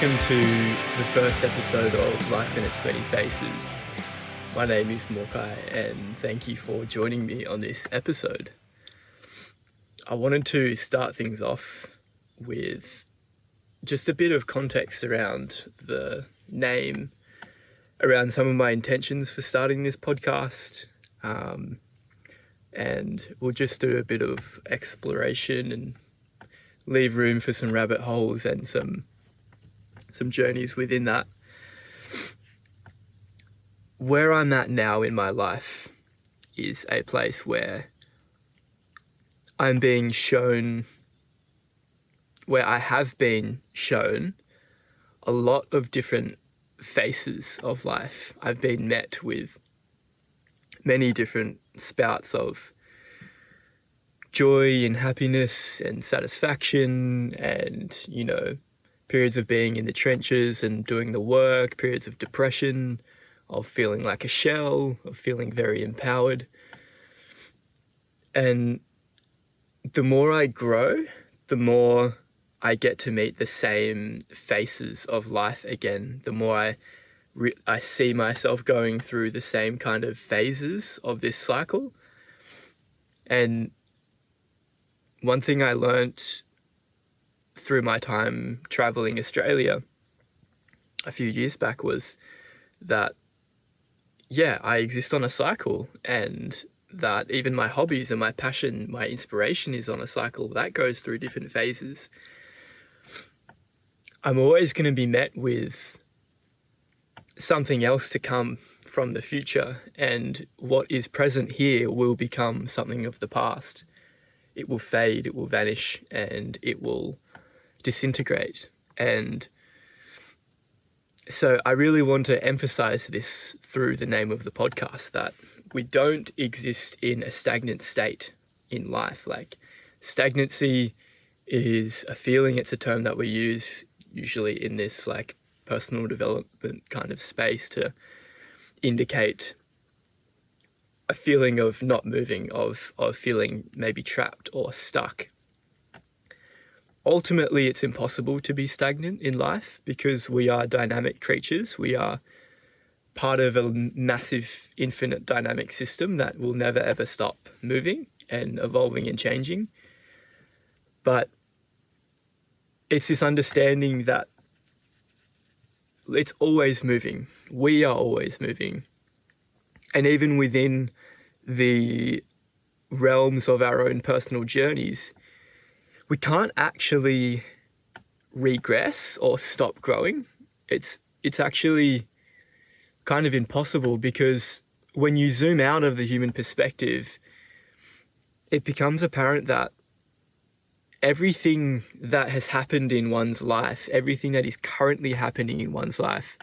welcome to the first episode of Life in its Many Faces. My name is Morkai, and thank you for joining me on this episode. I wanted to start things off with just a bit of context around the name, around some of my intentions for starting this podcast, and we'll just do a bit of exploration and leave room for some rabbit holes and some journeys within that. Where I'm at now in my life is a place where I'm being shown, where I have been shown a lot of different faces of life. I've been met with many different spouts of joy and happiness and satisfaction and, periods of being in the trenches and doing the work, periods of depression, of feeling like a shell, of feeling very empowered. And the more I grow, the more I get to meet the same faces of life again. The more I see myself going through the same kind of phases of this cycle. And one thing I learned through my time traveling Australia a few years back was that, I exist on a cycle, and that even my hobbies and my passion, my inspiration is on a cycle that goes through different phases. I'm always going to be met with something else to come from the future, and what is present here will become something of the past. It will fade, it will vanish, and it will disintegrate. And so I really want to emphasize this through the name of the podcast, that we don't exist in a stagnant state in life. Like, stagnancy is a feeling, it's a term that we use usually in this like personal development kind of space to indicate a feeling of not moving, of feeling maybe trapped or stuck. Ultimately, it's impossible to be stagnant in life because we are dynamic creatures. We are part of a massive, infinite dynamic system that will never ever stop moving and evolving and changing. But it's this understanding that it's always moving. We are always moving. And even within the realms of our own personal journeys, we can't actually regress or stop growing. It's actually kind of impossible, because when you zoom out of the human perspective, it becomes apparent that everything that has happened in one's life, everything that is currently happening in one's life,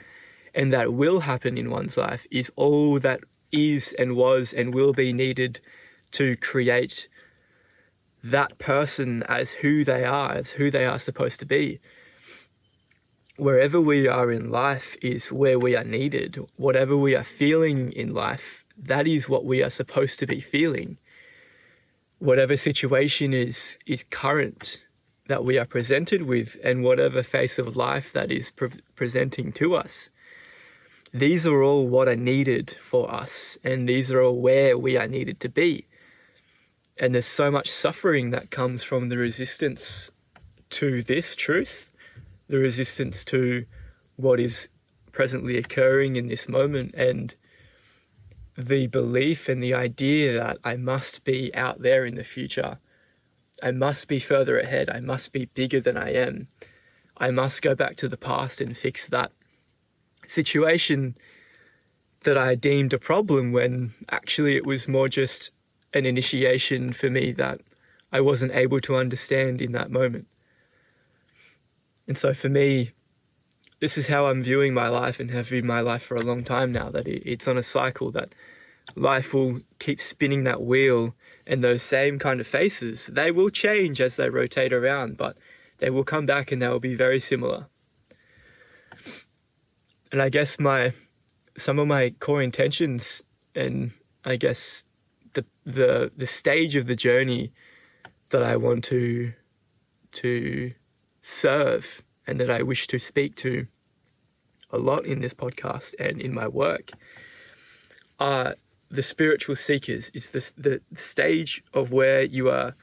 and that will happen in one's life, is all that is and was and will be needed to create that person as who they are supposed to be. Wherever we are in life is where we are needed. Whatever we are feeling in life, that is what we are supposed to be feeling. Whatever situation is current that we are presented with, and whatever face of life that is presenting to us, these are all what are needed for us, and these are all where we are needed to be. And there's so much suffering that comes from the resistance to this truth, the resistance to what is presently occurring in this moment, and the belief and the idea that I must be out there in the future. I must be further ahead. I must be bigger than I am. I must go back to the past and fix that situation that I deemed a problem, when actually it was more just an initiation for me that I wasn't able to understand in that moment. And so for me, this is how I'm viewing my life, and have viewed my life for a long time now, that it's on a cycle, that life will keep spinning that wheel, and those same kind of faces, they will change as they rotate around, but they will come back and they will be very similar. And I guess some of my core intentions, and I guess the stage of the journey that I want to serve and that I wish to speak to a lot in this podcast and in my work are the spiritual seekers. It's the stage of where you're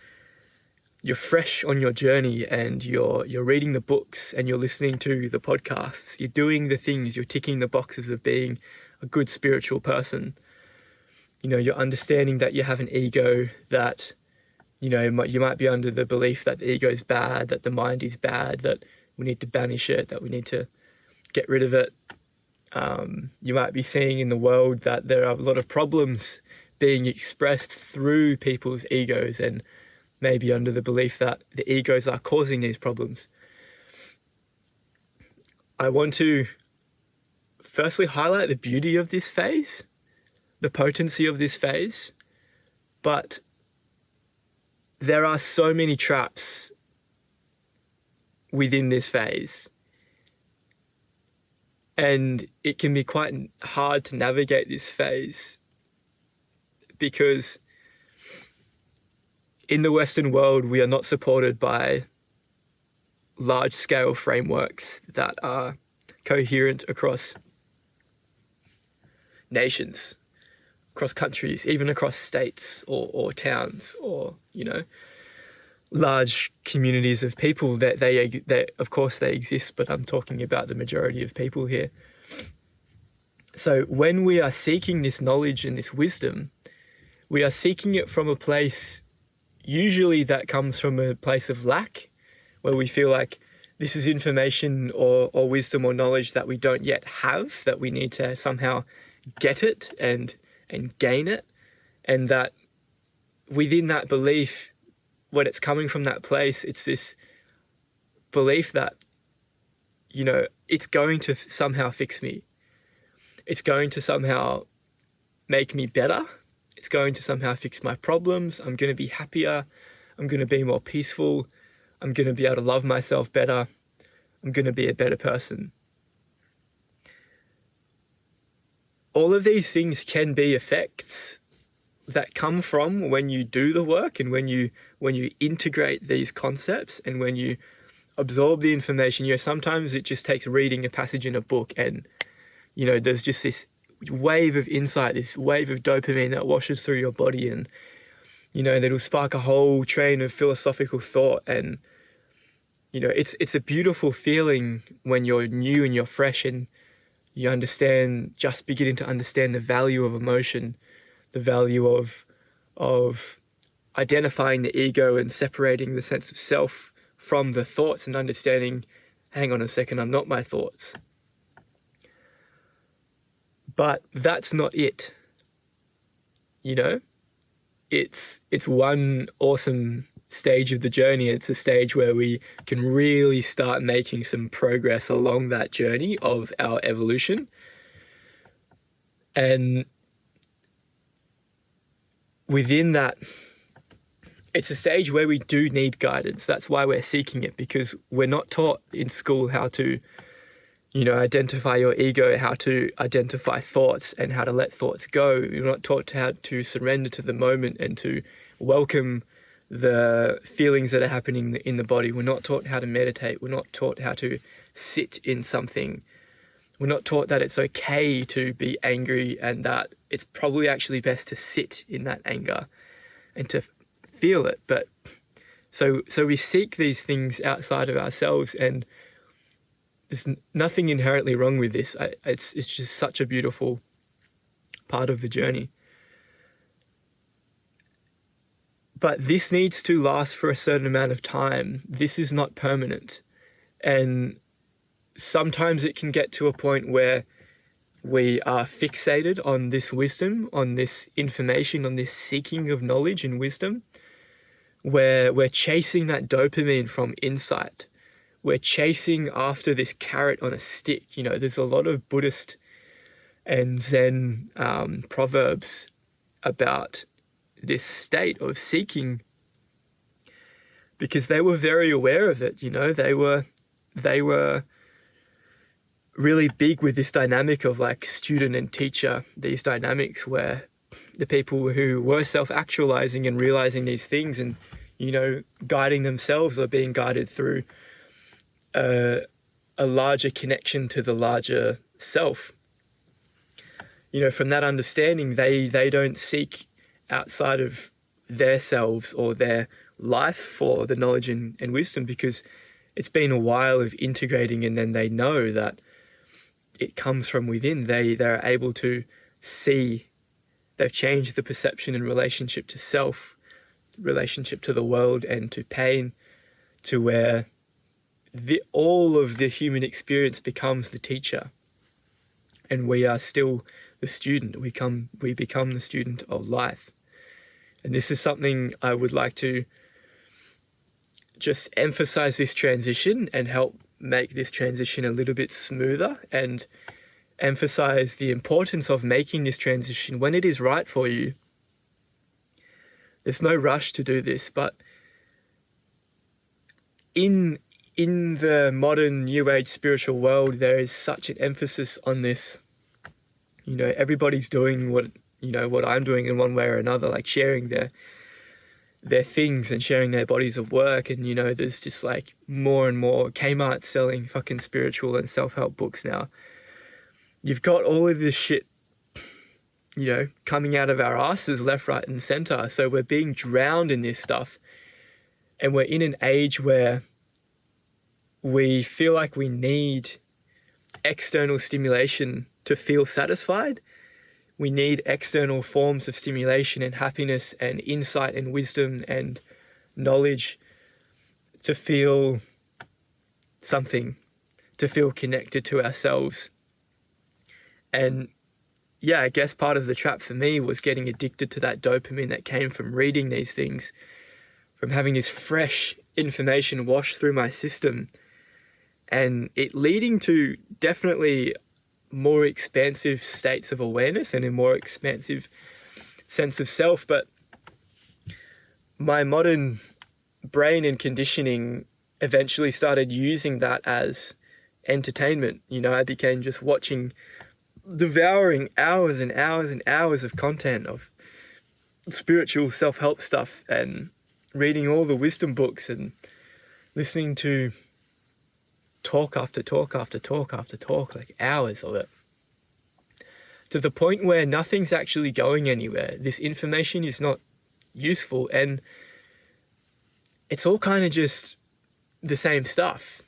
fresh on your journey, and you're reading the books and you're listening to the podcasts. You're doing the things, you're ticking the boxes of being a good spiritual person. You're understanding that you have an ego, that you might be under the belief that the ego is bad, that the mind is bad, that we need to banish it, that we need to get rid of it. You might be seeing in the world that there are a lot of problems being expressed through people's egos, and maybe under the belief that the egos are causing these problems. I want to firstly highlight the beauty of this phase, the potency of this phase, but there are so many traps within this phase, and it can be quite hard to navigate this phase, because in the Western world, we are not supported by large-scale frameworks that are coherent across nations, across countries, even across states or towns, or large communities of people. That they of course they exist, but I'm talking about the majority of people here. So when we are seeking this knowledge and this wisdom, we are seeking it from a place usually that comes from a place of lack, where we feel like this is information or wisdom or knowledge that we don't yet have, that we need to somehow get it and gain it. And that within that belief, when it's coming from that place, it's this belief that, it's going to somehow fix me. It's going to somehow make me better. It's going to somehow fix my problems. I'm going to be happier. I'm going to be more peaceful. I'm going to be able to love myself better. I'm going to be a better person. All of these things can be effects that come from when you do the work, and when you integrate these concepts, and when you absorb the information. Sometimes it just takes reading a passage in a book, and there's just this wave of insight, this wave of dopamine that washes through your body, and that'll spark a whole train of philosophical thought. And it's a beautiful feeling when you're new and you're fresh, and you just beginning to understand the value of emotion, the value of identifying the ego and separating the sense of self from the thoughts, and understanding, hang on a second, I'm not my thoughts. But that's not it. It's one awesome stage of the journey. It's a stage where we can really start making some progress along that journey of our evolution. And within that, it's a stage where we do need guidance. That's why we're seeking it, because we're not taught in school how to identify your ego, how to identify thoughts and how to let thoughts go. You're not taught how to surrender to the moment and to welcome the feelings that are happening in the body. We're not taught how to meditate. We're not taught how to sit in something. We're not taught that it's okay to be angry, and that it's probably actually best to sit in that anger and to feel it. But so we seek these things outside of ourselves, and there's nothing inherently wrong with this. It's just such a beautiful part of the journey. But this needs to last for a certain amount of time. This is not permanent. And sometimes it can get to a point where we are fixated on this wisdom, on this information, on this seeking of knowledge and wisdom, where we're chasing that dopamine from insight. We're chasing after this carrot on a stick. There's a lot of Buddhist and Zen proverbs about this state of seeking, because they were very aware of it. They were really big with this dynamic of like student and teacher, these dynamics where the people who were self-actualizing and realizing these things and, guiding themselves or being guided through a larger connection to the larger self. From that understanding, they don't seek outside of their selves or their life for the knowledge and wisdom, because it's been a while of integrating, and then they know that it comes from within. They're able to see, they've changed the perception in relationship to self, relationship to the world and to pain, to where all of the human experience becomes the teacher, and we are still the student. We become the student of life. And this is something I would like to just emphasize, this transition, and help make this transition a little bit smoother, and emphasize the importance of making this transition when it is right for you. There's no rush to do this, but in the modern New Age spiritual world, there is such an emphasis on this. Everybody's doing what I'm doing in one way or another, like sharing their things and sharing their bodies of work. And, there's just like more and more Kmart selling fucking spiritual and self-help books now. You've got all of this shit, coming out of our asses left, right, and center. So we're being drowned in this stuff. And we're in an age where we feel like we need external stimulation to feel satisfied. We need external forms of stimulation and happiness and insight and wisdom and knowledge to feel something, to feel connected to ourselves. And yeah, I guess part of the trap for me was getting addicted to that dopamine that came from reading these things, from having this fresh information wash through my system, and it leading to definitely more expansive states of awareness and a more expansive sense of self. But my modern brain and conditioning eventually started using that as entertainment. I became just devouring hours and hours and hours of content of spiritual self-help stuff, and reading all the wisdom books and listening to talk after talk after talk after talk, like hours of it, to the point where nothing's actually going anywhere. This information is not useful, and it's all kind of just the same stuff,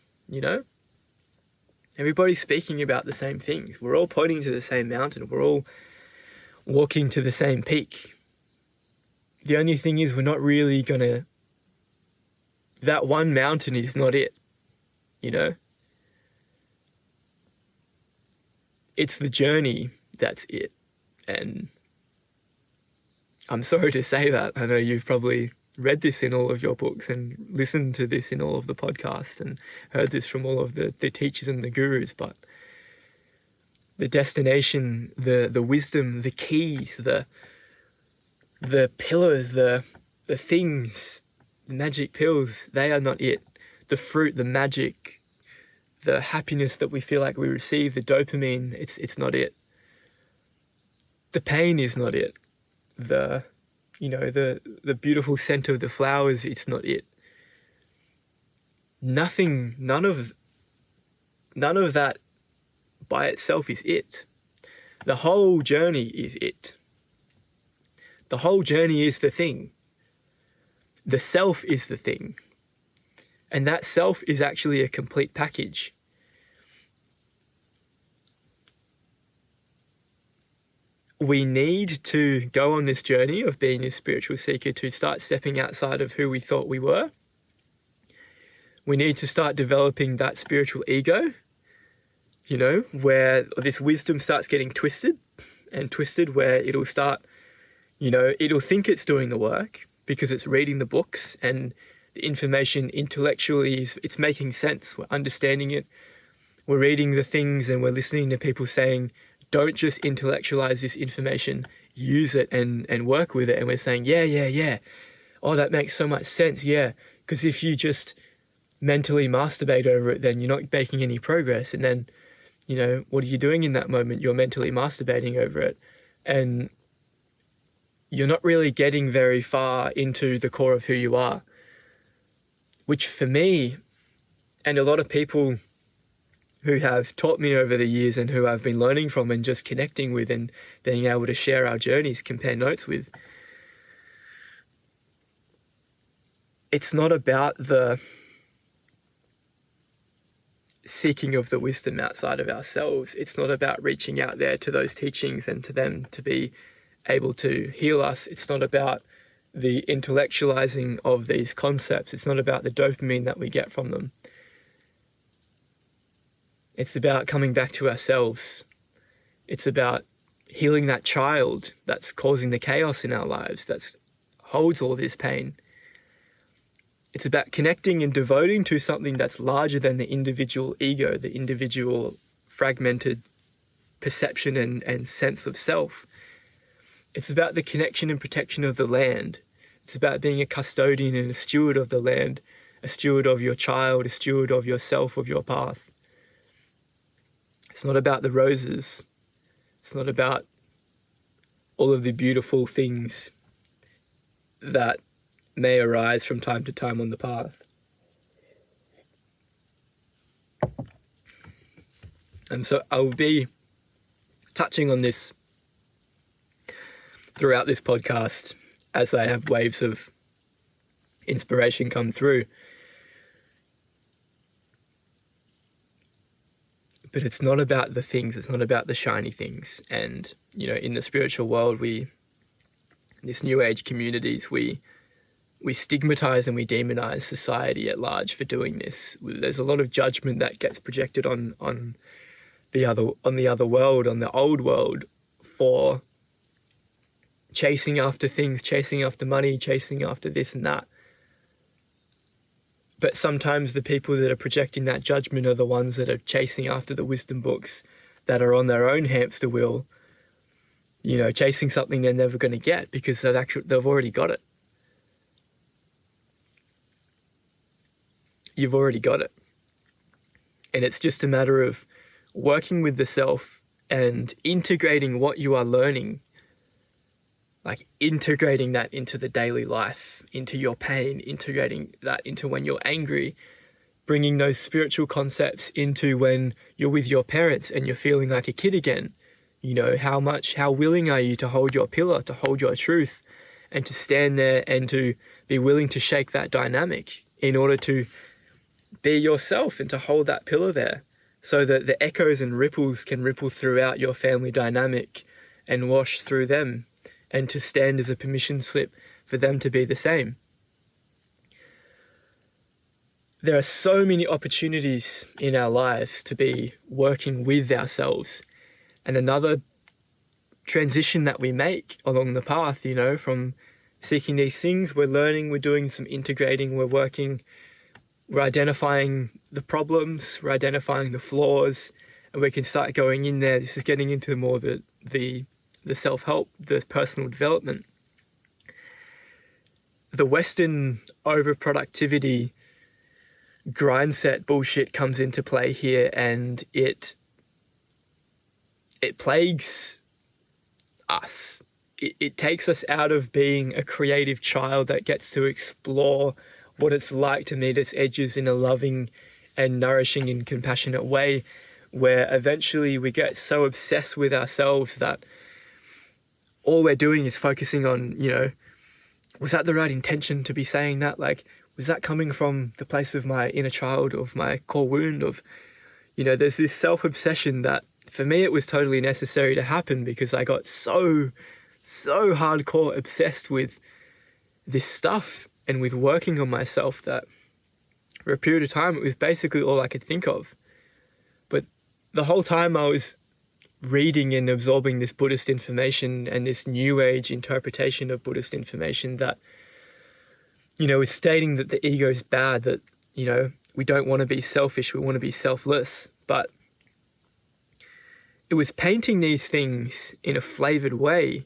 Everybody's speaking about the same things. We're all pointing to the same mountain. We're all walking to the same peak. The only thing is, we're not really that one mountain is not it, It's the journey that's it. And I'm sorry to say that. I know you've probably read this in all of your books and listened to this in all of the podcasts and heard this from all of the teachers and the gurus, but the destination, the wisdom, the keys, the pillars, the things, the magic pills, they are not it. The fruit, the magic, the happiness that we feel like we receive, the dopamine, it's not it. The pain is not it. The beautiful scent of the flowers, it's not it. None of that by itself is it. The whole journey is it. The whole journey is the thing. The self is the thing. And that self is actually a complete package. We need to go on this journey of being a spiritual seeker to start stepping outside of who we thought we were. We need to start developing that spiritual ego, where this wisdom starts getting twisted, where it'll start, it'll think it's doing the work because it's reading the books and the information intellectually it's making sense. We're understanding it. We're reading the things and we're listening to people saying, don't just intellectualize this information, use it and work with it. And we're saying, yeah. Oh, that makes so much sense. Yeah. Because if you just mentally masturbate over it, then you're not making any progress. And then, what are you doing in that moment? You're mentally masturbating over it. And you're not really getting very far into the core of who you are. Which for me, and a lot of people who have taught me over the years and who I've been learning from and just connecting with and being able to share our journeys, compare notes with. It's not about the seeking of the wisdom outside of ourselves. It's not about reaching out there to those teachings and to them to be able to heal us. It's not about the intellectualizing of these concepts. It's not about the dopamine that we get from them. It's about coming back to ourselves. It's about healing that child that's causing the chaos in our lives, that holds all this pain. It's about connecting and devoting to something that's larger than the individual ego, the individual fragmented perception and sense of self. It's about the connection and protection of the land. It's about being a custodian and a steward of the land, a steward of your child, a steward of yourself, of your path. It's not about the roses. It's not about all of the beautiful things that may arise from time to time on the path. And so I'll be touching on this throughout this podcast as I have waves of inspiration come through. But it's not about the things, it's not about the shiny things. And, you know, in the spiritual world, this new age communities, we stigmatize and we demonize society at large for doing this. There's a lot of judgment that gets projected on the other world, on the old world, for chasing after things, chasing after money, chasing after this and that. But sometimes the people that are projecting that judgment are the ones that are chasing after the wisdom books, that are on their own hamster wheel, you know, chasing something they're never going to get because they've already got it. You've already got it. And it's just a matter of working with the self and integrating what you are learning, like integrating that into the daily life, into your pain, integrating that into when you're angry, bringing those spiritual concepts into when you're with your parents and you're feeling like a kid again. You know, how willing are you to hold your pillar, to hold your truth, and to stand there and to be willing to shake that dynamic in order to be yourself and to hold that pillar there so that the echoes and ripples can ripple throughout your family dynamic and wash through them, and to stand as a permission slip for them to be the same. There are so many opportunities in our lives to be working with ourselves. And another transition that we make along the path, you know, from seeking these things, we're learning, we're doing some integrating, we're working, we're identifying the problems, we're identifying the flaws, and we can start going in there. This is getting into more the self-help, the personal development. The Western overproductivity grind set bullshit comes into play here, and it plagues us. It takes us out of being a creative child that gets to explore what it's like to meet its edges in a loving and nourishing and compassionate way, where eventually we get so obsessed with ourselves that all we're doing is focusing on, you know, was that the right intention to be saying that? Like, was that coming from the place of my inner child, of my core wound, of, you know, there's this self-obsession that for me it was totally necessary to happen because I got so hardcore obsessed with this stuff and with working on myself that for a period of time it was basically all I could think of. But the whole time I was reading and absorbing this Buddhist information and this new age interpretation of Buddhist information that, you know, is stating that the ego is bad, that, you know, we don't want to be selfish, we want to be selfless. But it was painting these things in a flavored way.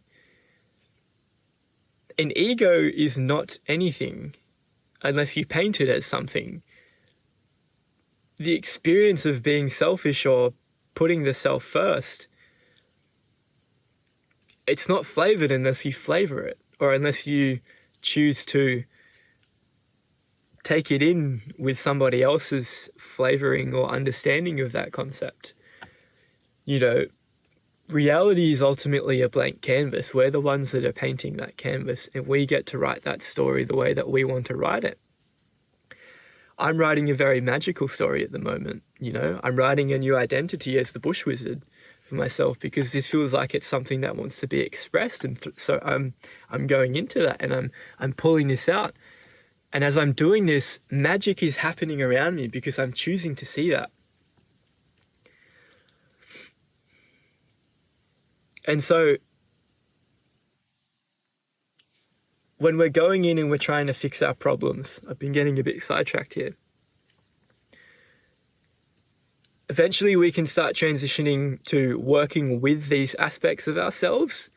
An ego is not anything unless you paint it as something. The experience of being selfish or putting the self first, it's not flavored unless you flavor it, or unless you choose to take it in with somebody else's flavoring or understanding of that concept. You know, reality is ultimately a blank canvas. We're the ones that are painting that canvas, and we get to write that story the way that we want to write it. I'm writing a very magical story at the moment, you know. I'm writing a new identity as the bush wizard for myself, because this feels like it's something that wants to be expressed, and so I'm going into that, and I'm pulling this out. And as I'm doing this, magic is happening around me because I'm choosing to see that. And so when we're going in and we're trying to fix our problems, I've been getting a bit sidetracked here. Eventually we can start transitioning to working with these aspects of ourselves,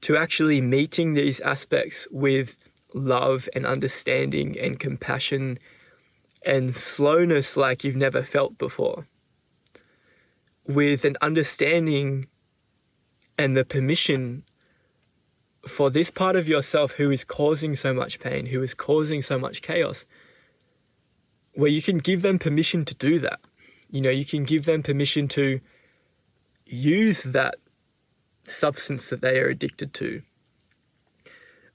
to actually meeting these aspects with love and understanding and compassion and slowness like you've never felt before, with an understanding and the permission for this part of yourself who is causing so much pain, who is causing so much chaos, where you can give them permission to do that. You know, you can give them permission to use that substance that they are addicted to,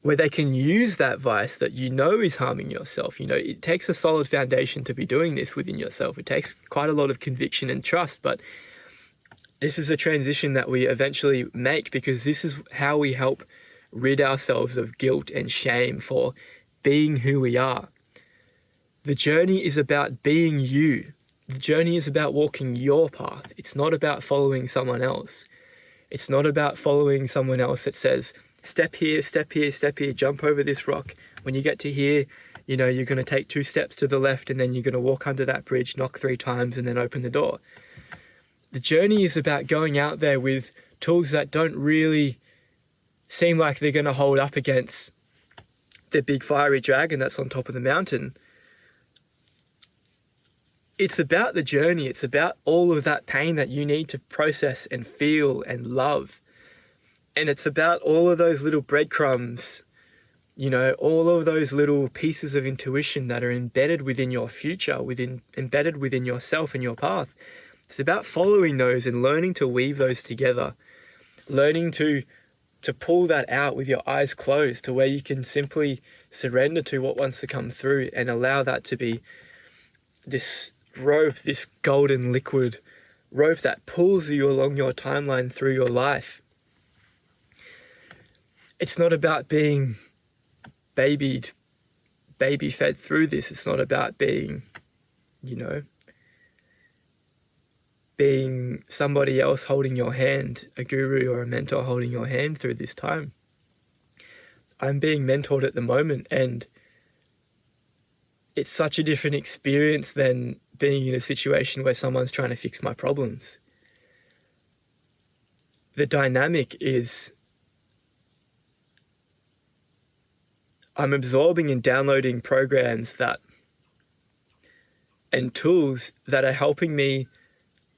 where they can use that vice that you know is harming yourself. You know, it takes a solid foundation to be doing this within yourself. It takes quite a lot of conviction and trust, but this is a transition that we eventually make, because this is how we help rid ourselves of guilt and shame for being who we are. The journey is about being you. The journey is about walking your path. It's not about following someone else. It's not about following someone else that says, step here, step here, step here, jump over this rock. When you get to here, you know, you're going to take 2 steps to the left, and then you're going to walk under that bridge, knock 3 times, and then open the door. The journey is about going out there with tools that don't really seem like they're going to hold up against the big fiery dragon that's on top of the mountain. It's about the journey. It's about all of that pain that you need to process and feel and love. And it's about all of those little breadcrumbs, you know, all of those little pieces of intuition that are embedded within your future, embedded within yourself and your path. It's about following those and learning to weave those together, learning to pull that out with your eyes closed, to where you can simply surrender to what wants to come through and allow that to be this rope, this golden liquid rope that pulls you along your timeline through your life. It's not about being baby fed through this. It's not about being, you know, being somebody else holding your hand, a guru or a mentor holding your hand through this time. I'm being mentored at the moment, and it's such a different experience than being in a situation where someone's trying to fix my problems. The dynamic is I'm absorbing and downloading programs and tools that are helping me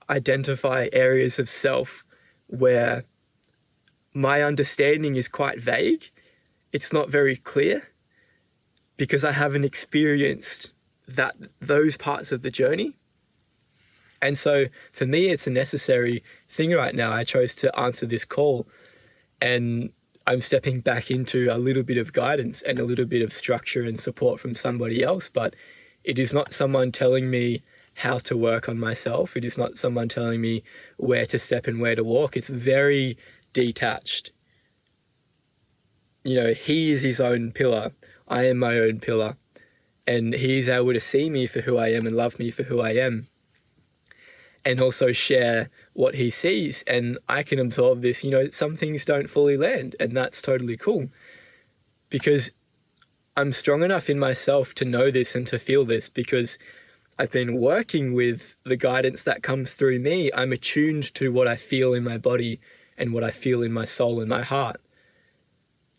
identify areas of self where my understanding is quite vague. It's not very clear because I haven't experienced those parts of the journey. And so for me, it's a necessary thing right now. I chose to answer this call, and I'm stepping back into a little bit of guidance and a little bit of structure and support from somebody else, but it is not someone telling me how to work on myself. It is not someone telling me where to step and where to walk. It's very detached. You know, he is his own pillar. I am my own pillar. And he's able to see me for who I am and love me for who I am. And also share what he sees. And I can absorb this. You know, some things don't fully land, and that's totally cool. Because I'm strong enough in myself to know this and to feel this, because I've been working with the guidance that comes through me. I'm attuned to what I feel in my body and what I feel in my soul and my heart.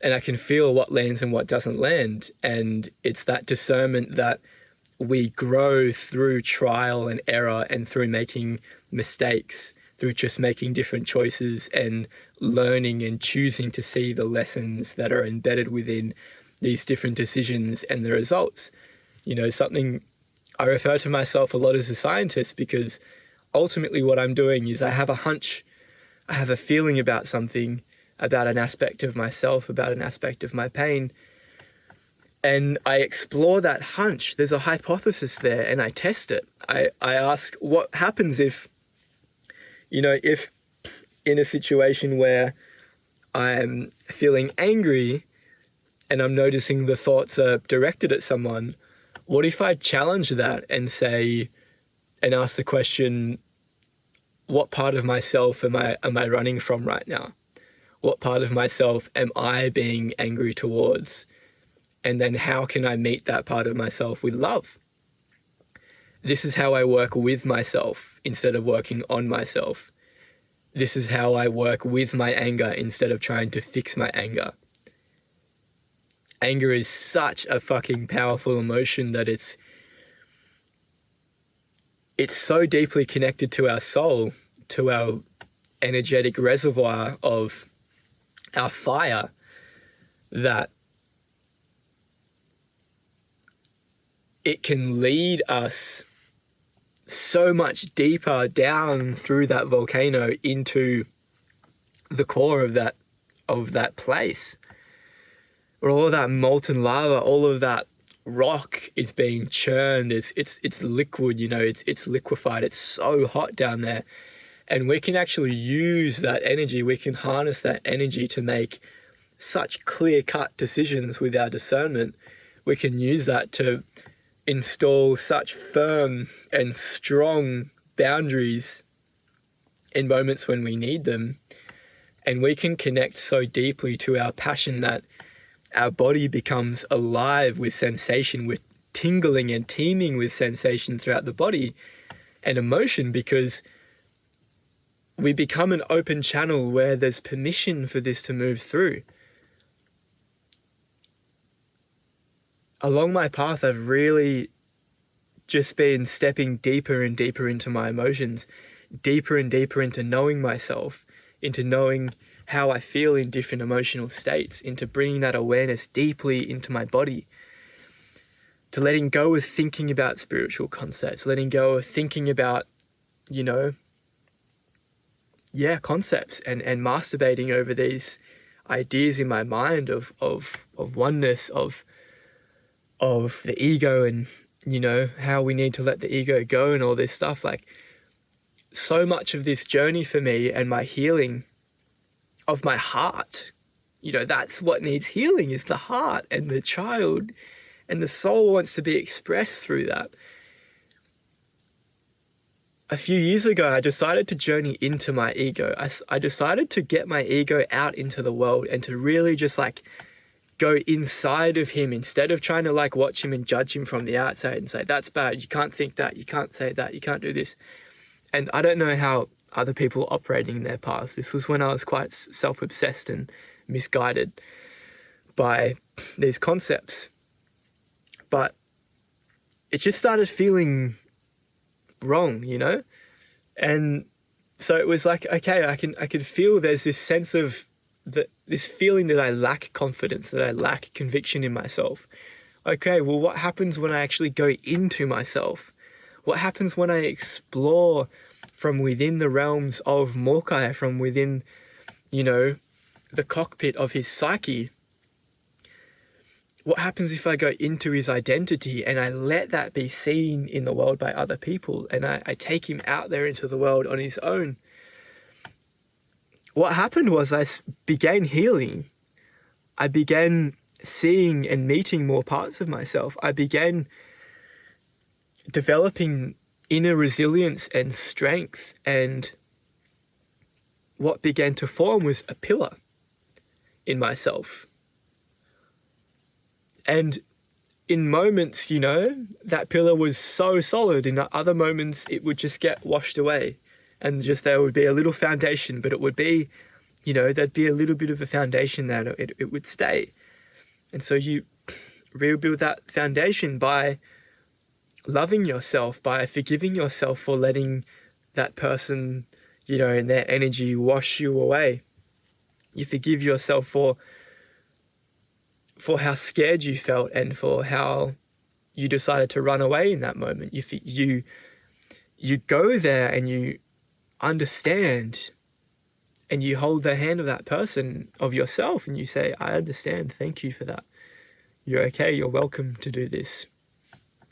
And I can feel what lands and what doesn't land. And it's that discernment that we grow through trial and error and through making mistakes, through just making different choices and learning and choosing to see the lessons that are embedded within these different decisions and the results. You know, something I refer to myself a lot as a scientist because ultimately what I'm doing is I have a hunch, I have a feeling about something, about an aspect of myself, about an aspect of my pain, and I explore that hunch. There's a hypothesis there and I test it. I ask what happens if in a situation where I'm feeling angry and I'm noticing the thoughts are directed at someone, what if I challenge that and ask the question, what part of myself am I running from right now? What part of myself am I being angry towards? And then how can I meet that part of myself with love? This is how I work with myself instead of working on myself. This is how I work with my anger instead of trying to fix my anger. Anger is such a fucking powerful emotion that it's so deeply connected to our soul, to our energetic reservoir of our fire, that it can lead us so much deeper down through that volcano into the core of that place, where all of that molten lava, all of that rock is being churned. It's liquid, it's liquefied. It's so hot down there, and we can actually use that energy. We can harness that energy to make such clear-cut decisions with our discernment. We can use that to install such firm and strong boundaries in moments when we need them. And we can connect so deeply to our passion that our body becomes alive with sensation, with tingling and teeming with sensation throughout the body and emotion, because we become an open channel where there's permission for this to move through. Along my path, I've really just been stepping deeper and deeper into my emotions, deeper and deeper into knowing myself, into knowing how I feel in different emotional states, into bringing that awareness deeply into my body, to letting go of thinking about spiritual concepts, letting go of thinking about, concepts and masturbating over these ideas in my mind of oneness, of the ego, and how we need to let the ego go and all this stuff. Like, so much of this journey for me and my healing of my heart, that's what needs healing, is the heart and the child, and the soul wants to be expressed through that. A few years ago, I decided to journey into my ego. I decided to get my ego out into the world and to really just go inside of him, instead of trying to watch him and judge him from the outside and say, that's bad, you can't think that, you can't say that, you can't do this. And I don't know how other people operating in their past. This was when I was quite self-obsessed and misguided by these concepts. But it just started feeling wrong, And so it was okay, I can feel there's this sense of this feeling that I lack confidence, that I lack conviction in myself. Okay, well, what happens when I actually go into myself? What happens when I explore from within the realms of Morkai, from within, the cockpit of his psyche? What happens if I go into his identity and I let that be seen in the world by other people, and I take him out there into the world on his own? What happened was I began healing. I began seeing and meeting more parts of myself. I began developing inner resilience and strength, and what began to form was a pillar in myself. And in moments, that pillar was so solid. In other moments, it would just get washed away, and just there would be a little foundation, but it would be, there'd be a little bit of a foundation that it would stay. And so you rebuild that foundation by loving yourself, by forgiving yourself for letting that person, and their energy wash you away. You forgive yourself for how scared you felt, and for how, you decided to run away in that moment. You go there and you understand, and you hold the hand of that person, of yourself, and you say, I understand, thank you for that. You're okay, you're welcome to do this.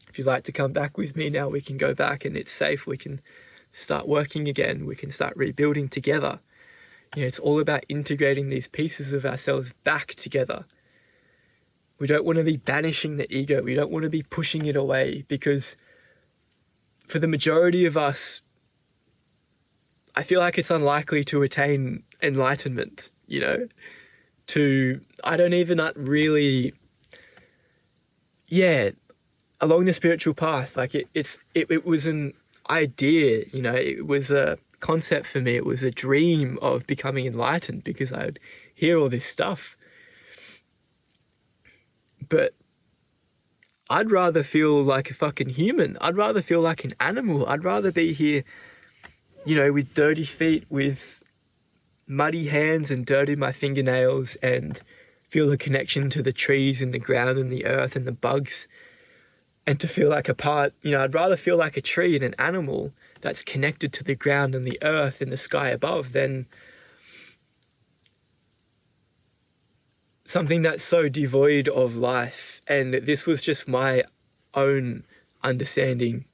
If you'd like to come back with me now, we can go back and it's safe. We can start working again. We can start rebuilding together. It's all about integrating these pieces of ourselves back together. We don't want to be banishing the ego. We don't want to be pushing it away, because for the majority of us, I feel like it's unlikely to attain enlightenment, I don't even really, along the spiritual path. Like it was an idea, it was a concept for me. It was a dream of becoming enlightened, because I would hear all this stuff. But I'd rather feel like a fucking human. I'd rather feel like an animal. I'd rather be here, with dirty feet, with muddy hands and dirt in my fingernails, and feel the connection to the trees and the ground and the earth and the bugs, and to feel like a part, I'd rather feel like a tree and an animal that's connected to the ground and the earth and the sky above than something that's so devoid of life. And this was just my own understanding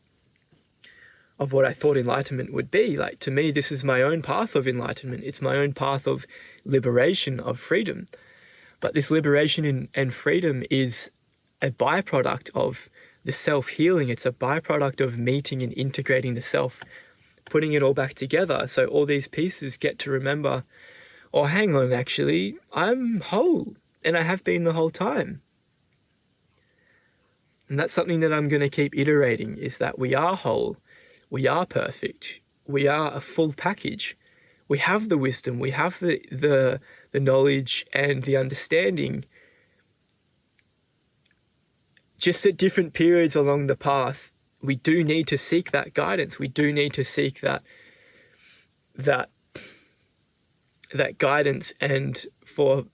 of what I thought enlightenment would be. Like, to me, this is my own path of enlightenment. It's my own path of liberation, of freedom. But this liberation and freedom is a byproduct of the self-healing. It's a byproduct of meeting and integrating the self, putting it all back together. So all these pieces get to remember, oh, hang on, actually, I'm whole, and I have been the whole time. And that's something that I'm going to keep iterating, is that we are whole, we are perfect, we are a full package. We have the wisdom, we have the knowledge and the understanding. Just at different periods along the path, we do need to seek that guidance. We do need to seek that guidance, and for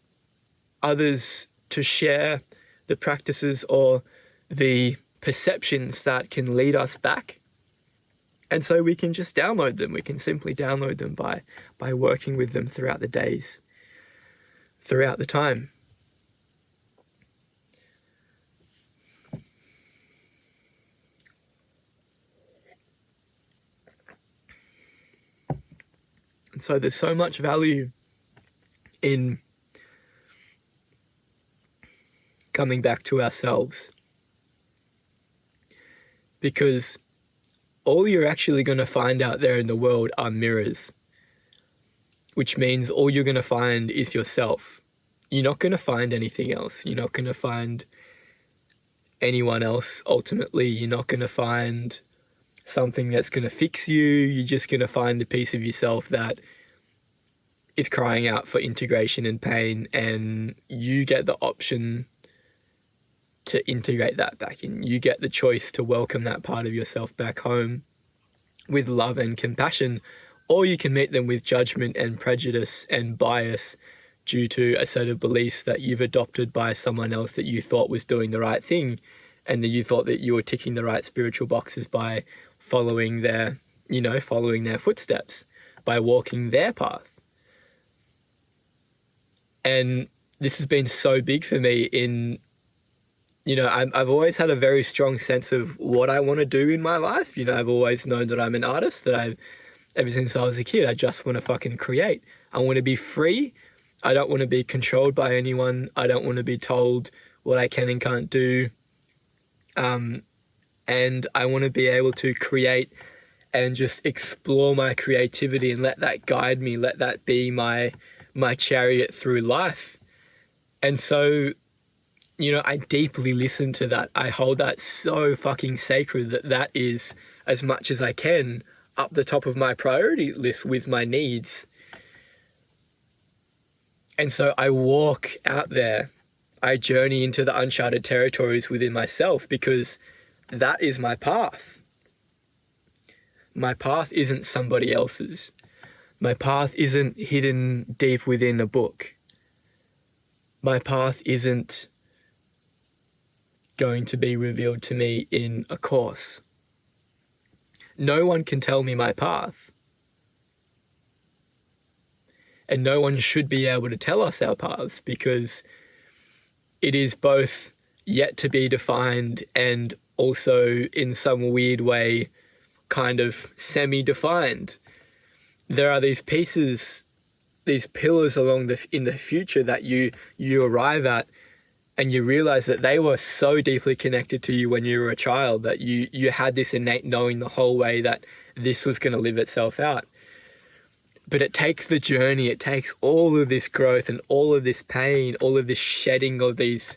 others to share the practices or the perceptions that can lead us back. And so we can just download them. We can simply download them by working with them throughout the days, throughout the time. And so there's so much value in coming back to ourselves, because all you're actually going to find out there in the world are mirrors, which means all you're going to find is yourself. You're not going to find anything else. You're not going to find anyone else. Ultimately, you're not going to find something that's going to fix you. You're just going to find a piece of yourself that is crying out for integration and pain, and you get the option to integrate that back in. You get the choice to welcome that part of yourself back home with love and compassion, or you can meet them with judgment and prejudice and bias due to a set of beliefs that you've adopted by someone else that you thought was doing the right thing, and that you thought that you were ticking the right spiritual boxes by following their footsteps, by walking their path. And this has been so big for me in, I've always had a very strong sense of what I want to do in my life. I've always known that I'm an artist, ever since I was a kid, I just want to fucking create. I want to be free. I don't want to be controlled by anyone. I don't want to be told what I can and can't do. And I want to be able to create and just explore my creativity and let that guide me, let that be my chariot through life. And so, I deeply listen to that. I hold that so fucking sacred that is, as much as I can, up the top of my priority list with my needs. And so I walk out there. I journey into the uncharted territories within myself, because that is my path. My path isn't somebody else's. My path isn't hidden deep within a book. My path isn't going to be revealed to me in a course. No one can tell me my path. And no one should be able to tell us our paths, because it is both yet to be defined and also in some weird way kind of semi-defined. There are these pieces, these pillars in the future that you arrive at, and you realize that they were so deeply connected to you when you were a child, that you had this innate knowing the whole way that this was going to live itself out. But it takes the journey, it takes all of this growth and all of this pain, all of this shedding of these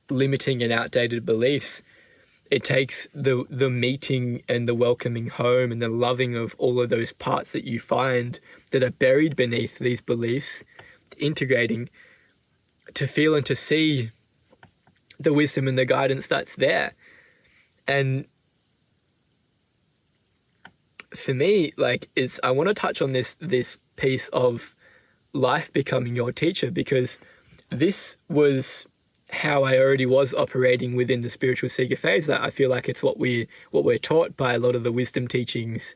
limiting and outdated beliefs. It takes the meeting and the welcoming home and the loving of all of those parts that you find that are buried beneath these beliefs, integrating, to feel and to see the wisdom and the guidance that's there. And for me, I want to touch on this piece of life becoming your teacher, because this was how I already was operating within the spiritual seeker phase. That I feel like it's what we're taught by a lot of the wisdom teachings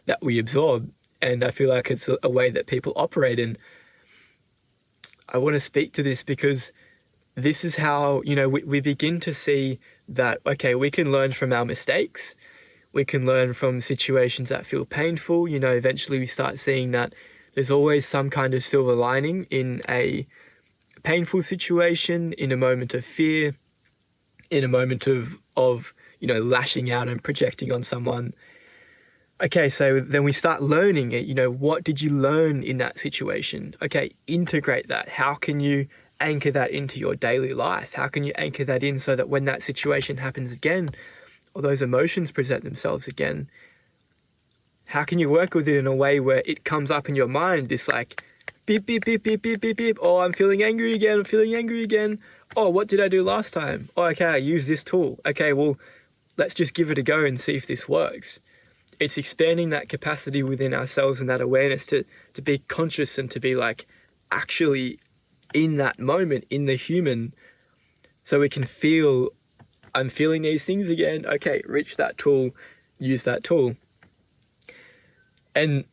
that we absorb, and I feel like it's a way that people operate in. I want to speak to this because this is how, we begin to see that, okay, we can learn from our mistakes. We can learn from situations that feel painful. Eventually we start seeing that there's always some kind of silver lining in a painful situation, in a moment of fear, in a moment of lashing out and projecting on someone. Okay, so then we start learning it. What did you learn in that situation? Okay, integrate that. How can you anchor that into your daily life? How can you anchor that in so that when that situation happens again, or those emotions present themselves again, how can you work with it in a way where it comes up in your mind, this beep, beep, beep, beep, beep, beep, beep. Oh, I'm feeling angry again. Oh, what did I do last time? Oh, okay, I use this tool. Okay, well, let's just give it a go and see if this works. It's expanding that capacity within ourselves and that awareness to be conscious and to be actually in that moment, in the human, so we can feel, I'm feeling these things again. Okay, reach that tool, use that tool. And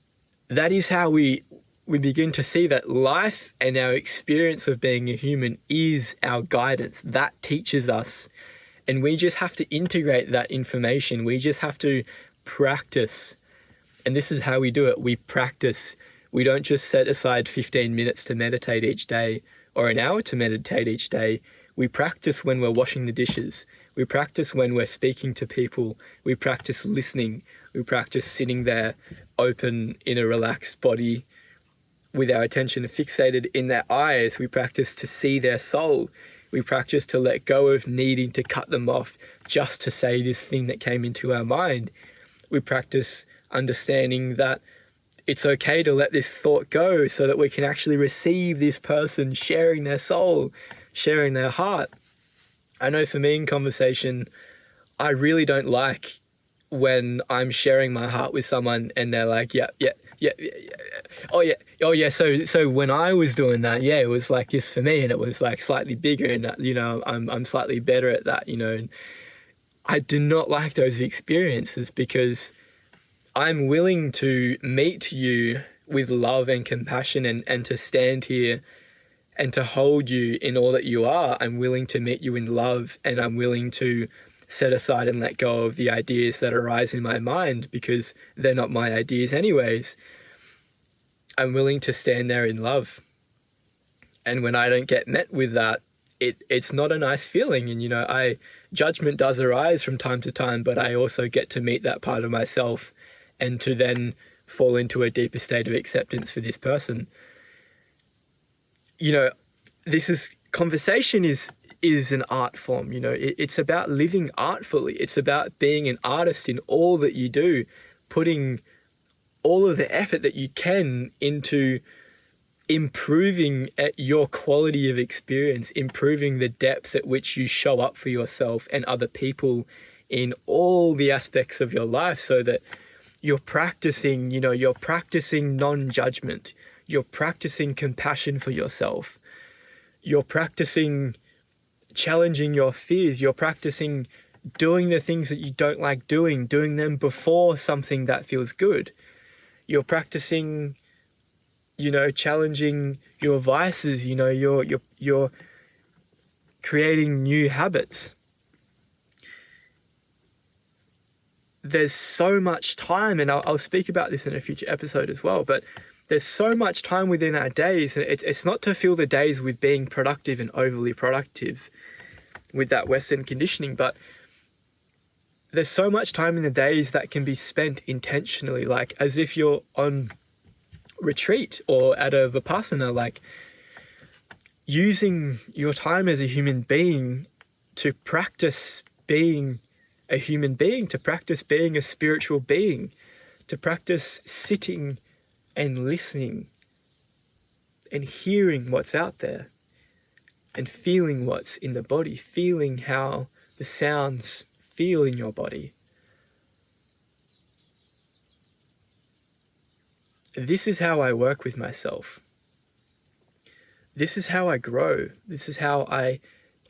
that is how we begin to see that life and our experience of being a human is our guidance. That teaches us. And we just have to integrate that information. We just have to practice. And this is how we do it. We practice. We don't just set aside 15 minutes to meditate each day or an hour to meditate each day. We practice when we're washing the dishes. We practice when we're speaking to people. We practice listening. We practice sitting there open in a relaxed body with our attention fixated in their eyes. We practice to see their soul. We practice to let go of needing to cut them off just to say this thing that came into our mind. We practice understanding that it's okay to let this thought go so that we can actually receive this person sharing their soul, sharing their heart. I know for me in conversation, I really don't like when I'm sharing my heart with someone and they're like, yeah. Oh yeah. So when I was doing that, yeah, it was like this for me, and it was slightly bigger, and I'm slightly better at that, and I do not like those experiences, because I'm willing to meet you with love and compassion and to stand here and to hold you in all that you are. I'm willing to meet you in love, and I'm willing to set aside and let go of the ideas that arise in my mind, because they're not my ideas anyways. I'm willing to stand there in love. And when I don't get met with that, it's not a nice feeling. And, judgment does arise from time to time, but I also get to meet that part of myself and to then fall into a deeper state of acceptance for this person. Conversation is an art form. It's about living artfully. It's about being an artist in all that you do, putting all of the effort that you can into improving at your quality of experience, improving the depth at which you show up for yourself and other people in all the aspects of your life, so that you're practicing non-judgment. You're practicing compassion for yourself. You're practicing challenging your fears. You're practicing doing the things that you don't like doing them before something that feels good. You're practicing, challenging your vices. You're creating new habits. There's so much time, and I'll speak about this in a future episode as well, but there's so much time within our days, and it's not to fill the days with being productive and overly productive with that Western conditioning, but there's so much time in the days that can be spent intentionally, like as if you're on retreat or at a Vipassana, like using your time as a human being to practice being a human being, to practice being a spiritual being, to practice sitting and listening and hearing what's out there and feeling what's in the body, feeling how the sounds feel in your body. This is how I work with myself. This is how I grow. This is how I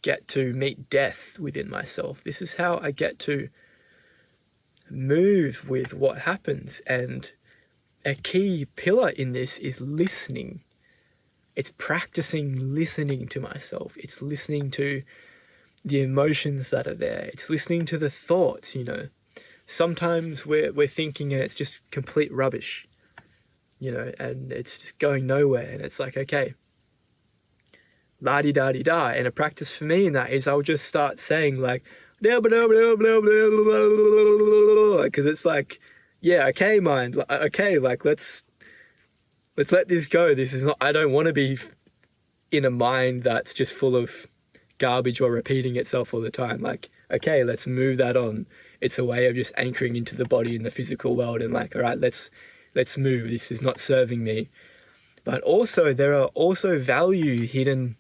get to meet death within myself. This is how I get to move with what happens. And a key pillar in this is listening. It's practicing listening to myself. It's listening to the emotions that are there. It's listening to the thoughts, Sometimes we're thinking and it's just complete rubbish, and it's just going nowhere. And it's like, okay, la-di-da-di-da. And a practice for me in that is I'll just start saying like, because it's like, yeah, okay, mind, okay, like let's let this go. This is not, I don't want to be in a mind that's just full of garbage or repeating itself all the time. Like, okay, let's move that on. It's a way of just anchoring into the body in the physical world and like, all right, let's move. This is not serving me. But also there are also value hidden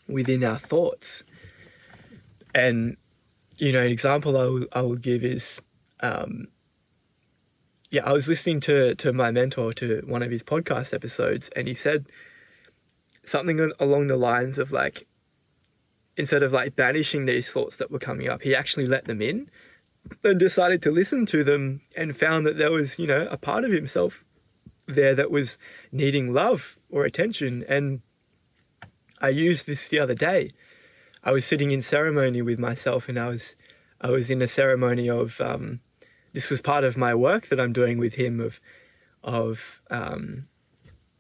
within our thoughts. And, an example I will give is, I was listening to my mentor, to one of his podcast episodes, and he said something along the lines of like, instead of like banishing these thoughts that were coming up, he actually let them in and decided to listen to them, and found that there was, a part of himself there that was needing love or attention. And I used this the other day. I was sitting in ceremony with myself, and I was in a ceremony of, this was part of my work that I'm doing with him of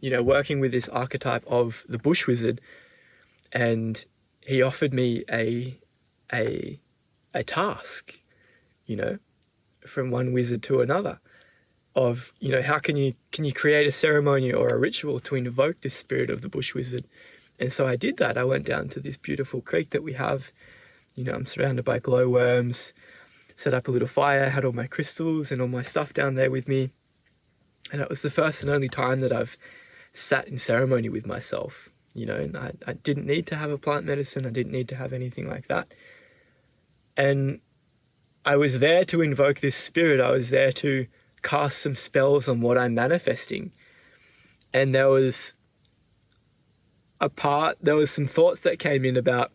working with this archetype of the bush wizard. And he offered me a task, from one wizard to another, of, how can you create a ceremony or a ritual to invoke this spirit of the bush wizard. And so I did that. I went down to this beautiful creek that we have. I'm surrounded by glowworms, set up a little fire, had all my crystals and all my stuff down there with me. And it was the first and only time that I've sat in ceremony with myself, and I didn't need to have a plant medicine. I didn't need to have anything like that. And I was there to invoke this spirit. I was there to cast some spells on what I'm manifesting. And there was some thoughts that came in about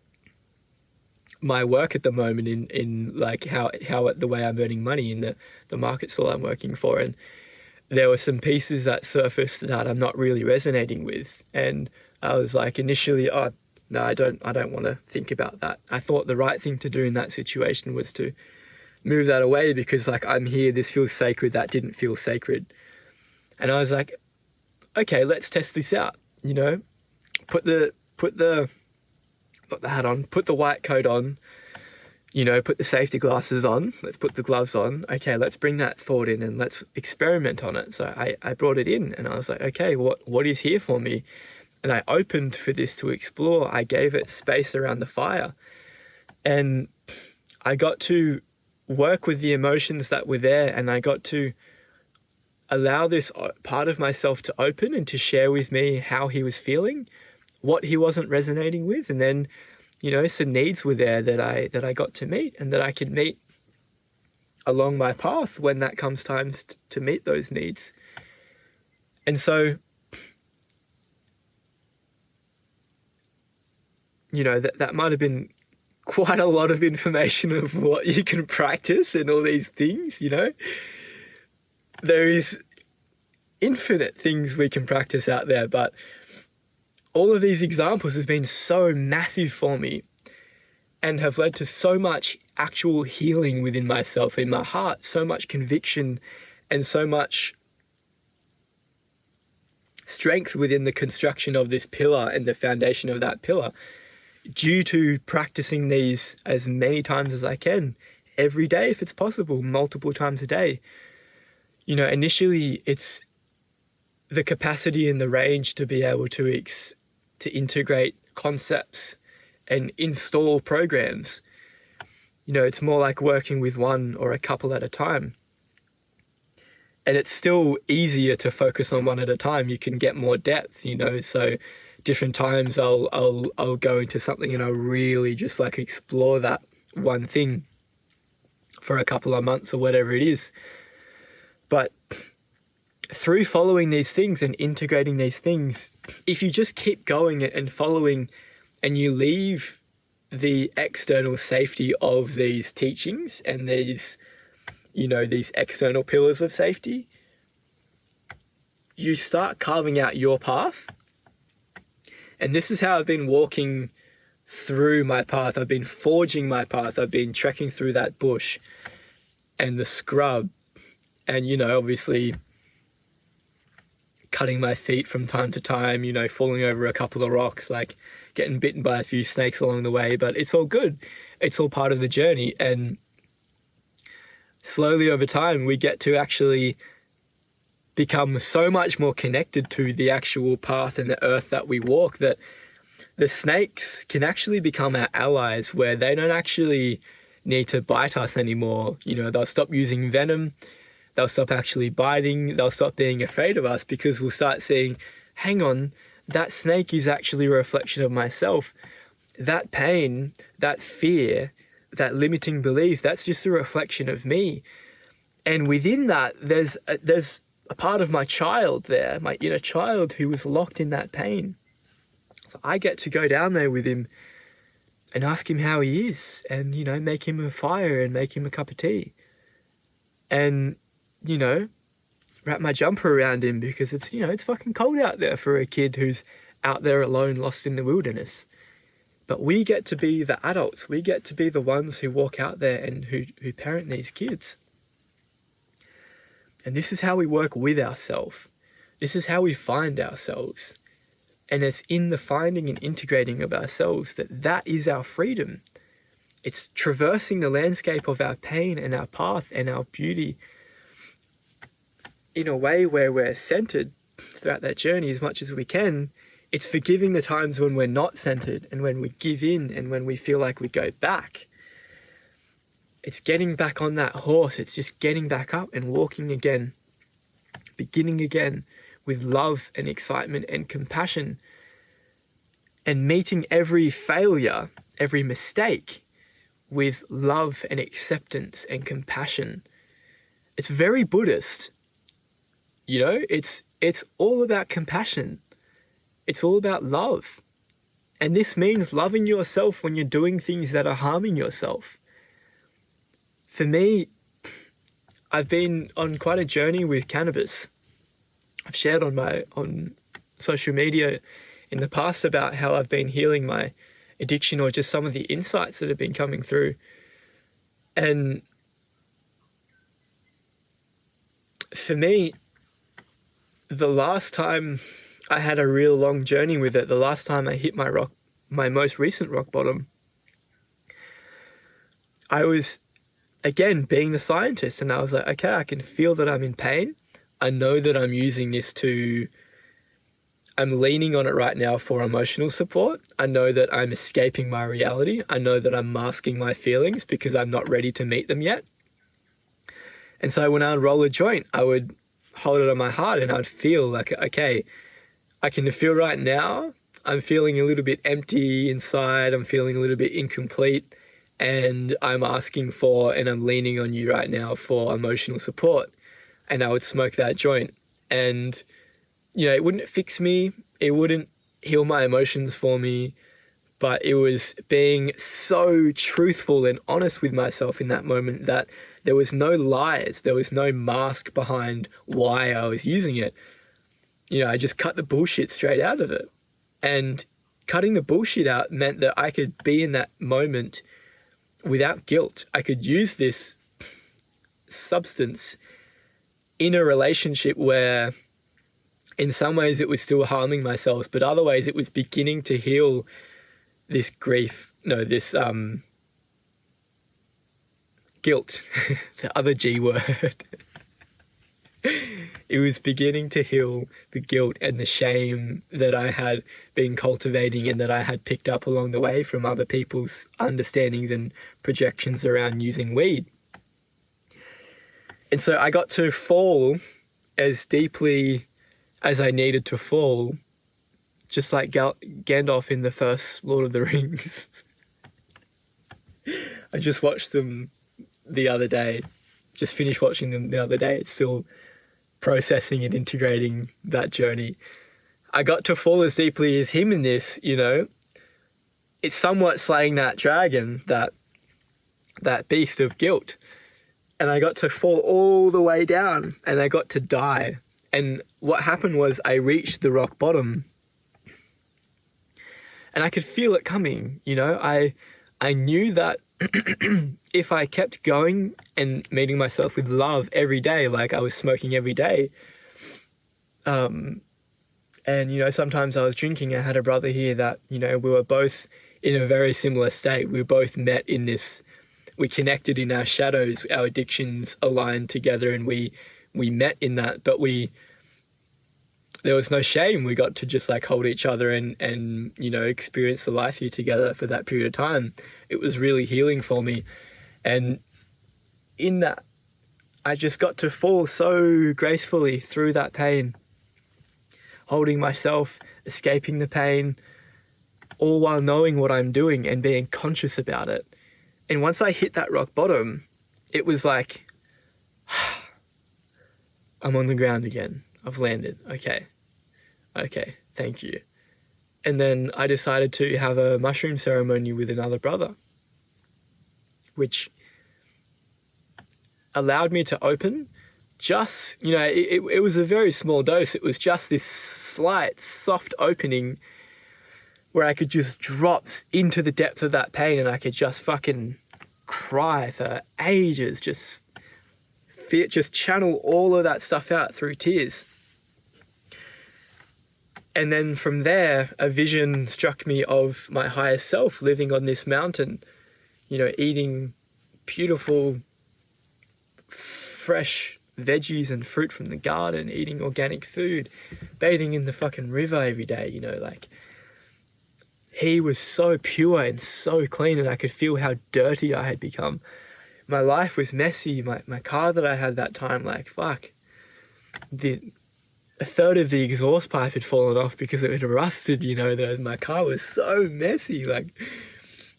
my work at the moment in like how the way I'm earning money in the market stall I'm working for. And there were some pieces that surfaced that I'm not really resonating with. And I was like, initially, oh, no, I don't want to think about that. I thought the right thing to do in that situation was to move that away, because like, I'm here, this feels sacred, that didn't feel sacred. And I was like, okay, let's test this out, put the hat on, put the white coat on, put the safety glasses on, let's put the gloves on. Okay, let's bring that thought in and let's experiment on it. So I brought it in, and I was like, okay, what is here for me? And I opened for this to explore. I gave it space around the fire, and I got to work with the emotions that were there, and I got to allow this part of myself to open and to share with me how he was feeling, what he wasn't resonating with. And then, some needs were there that I got to meet, and that I could meet along my path when that comes time to meet those needs. And so, that might have been quite a lot of information of what you can practice and all these things, you know. There is infinite things we can practice out there, but all of these examples have been so massive for me and have led to so much actual healing within myself, in my heart, so much conviction and so much strength within the construction of this pillar and the foundation of that pillar, due to practicing these as many times as I can, every day if it's possible, multiple times a day. You know, initially it's the capacity and the range to be able to integrate concepts and install programs. You know, it's more like working with one or a couple at a time. And it's still easier to focus on one at a time. You can get more depth, you know. So different times I'll go into something and I'll really just like explore that one thing for a couple of months or whatever it is. But through following these things and integrating these things, if you just keep going and following, and you leave the external safety of these teachings and these, you know, these external pillars of safety, you start carving out your path. And this is how I've been walking through my path. I've been forging my path. I've been trekking through that bush and the scrub, and, you know, obviously cutting my feet from time to time, you know, falling over a couple of rocks, like getting bitten by a few snakes along the way, but it's all good. It's all part of the journey. And slowly over time, we get to actually become so much more connected to the actual path and the earth that we walk, that the snakes can actually become our allies, where they don't actually need to bite us anymore. You know, they'll stop using venom. They'll stop actually biting. They'll stop being afraid of us, because we'll start seeing, hang on, that snake is actually a reflection of myself. That pain, that fear, that limiting belief, that's just a reflection of me. And within that, there's a part of my child there, my inner child, who was locked in that pain. So I get to go down there with him and ask him how he is, and, you know, make him a fire and make him a cup of tea. And, you know, wrap my jumper around him, because it's, you know, it's fucking cold out there for a kid who's out there alone, lost in the wilderness. But we get to be the adults. We get to be the ones who walk out there and who parent these kids. And this is how we work with ourselves. This is how we find ourselves. And it's in the finding and integrating of ourselves that is our freedom. It's traversing the landscape of our pain and our path and our beauty in a way where we're centered throughout that journey as much as we can. It's forgiving the times when we're not centered and when we give in and when we feel like we go back. It's getting back on that horse. It's just getting back up and walking again, beginning again with love and excitement and compassion, and meeting every failure, every mistake with love and acceptance and compassion. It's very Buddhist. You know, it's all about compassion. It's all about love. And this means loving yourself when you're doing things that are harming yourself. For me, I've been on quite a journey with cannabis. I've shared on social media in the past about how I've been healing my addiction, or just some of the insights that have been coming through. And for me, the last time I had a real long journey with it, the last time I hit my most recent rock bottom, I was, again, being the scientist, and I was like, okay, I can feel that I'm in pain. I know that I'm using this I'm leaning on it right now for emotional support. I know that I'm escaping my reality. I know that I'm masking my feelings because I'm not ready to meet them yet. And so when I would roll a joint, I would hold it on my heart and I'd feel like, okay, I can feel right now, I'm feeling a little bit empty inside. I'm feeling a little bit incomplete, and I'm asking for, and I'm leaning on you right now for emotional support. And I would smoke that joint, and, you know, it wouldn't fix me. It wouldn't heal my emotions for me, but it was being so truthful and honest with myself in that moment that there was no lies, there was no mask behind why I was using it. I just cut the bullshit straight out of it. And cutting the bullshit out meant that I could be in that moment without guilt. I could use this substance in a relationship where in some ways it was still harming myself, but other ways it was beginning to heal this grief, this guilt, the other G word. It was beginning to heal the guilt and the shame that I had been cultivating and that I had picked up along the way from other people's understandings and projections around using weed. And so I got to fall as deeply as I needed to fall, just like Gandalf in the first Lord of the Rings. I just watched them the other day, just finished watching them the other day. It's still processing and integrating that journey. I got to fall as deeply as him in this, It's somewhat slaying that dragon, that beast of guilt. And I got to fall all the way down and I got to die. And what happened was I reached the rock bottom and I could feel it coming, I knew that if I kept going and meeting myself with love every day, like I was smoking every day, and, sometimes I was drinking. I had a brother here that, we were both in a very similar state. We both met in this, we connected in our shadows, our addictions aligned together and we met in that, but there was no shame. We got to just like hold each other and experience the life here together for that period of time. It was really healing for me. And in that, I just got to fall so gracefully through that pain, holding myself, escaping the pain, all while knowing what I'm doing and being conscious about it. And once I hit that rock bottom, it was like, I'm on the ground again. I've landed. Okay, thank you. And then I decided to have a mushroom ceremony with another brother, which allowed me to open just, it was a very small dose. It was just this slight, soft opening where I could just drop into the depth of that pain and I could just fucking cry for ages, just channel all of that stuff out through tears. And then from there, a vision struck me of my higher self living on this mountain, eating beautiful, fresh veggies and fruit from the garden, eating organic food, bathing in the fucking river every day, he was so pure and so clean and I could feel how dirty I had become. My life was messy. My car that I had that time, a third of the exhaust pipe had fallen off because it had rusted, my car was so messy.